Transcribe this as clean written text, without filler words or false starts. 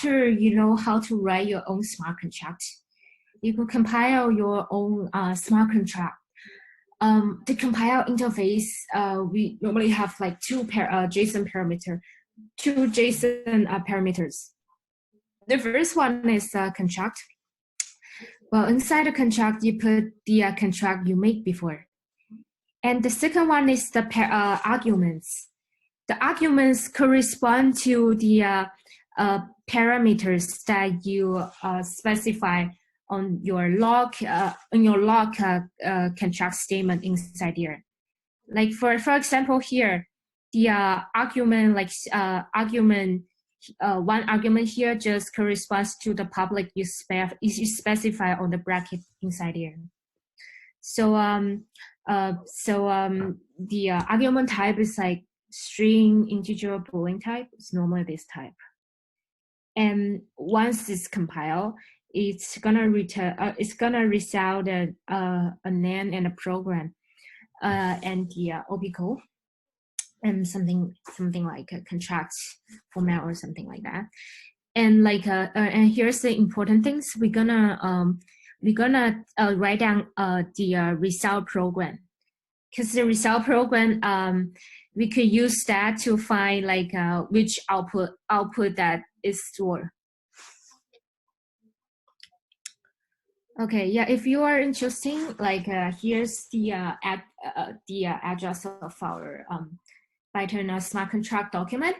after you know how to write your own smart contract, you can compile your own smart contract. The compile interface, we normally have like two JSON parameters. The first one is contract. Well, inside the contract, you put the contract you made before. And the second one is the arguments. The arguments correspond to the parameters that you specify on your log contract statement inside here. Like for example here, the argument one argument here just corresponds to the public you specify on the bracket inside here. So the argument type is like string, integer, boolean type. It's normally this type. And once it's compiled, it's gonna return. It's gonna result a name and a program, and the OP code, and something like a contract format or something like that. And like and here's the important things. We're gonna write down the result program, because the result program we could use that to find like which output that is stored. Okay, yeah. If you are interested, like here's the address of our Bytom smart contract document.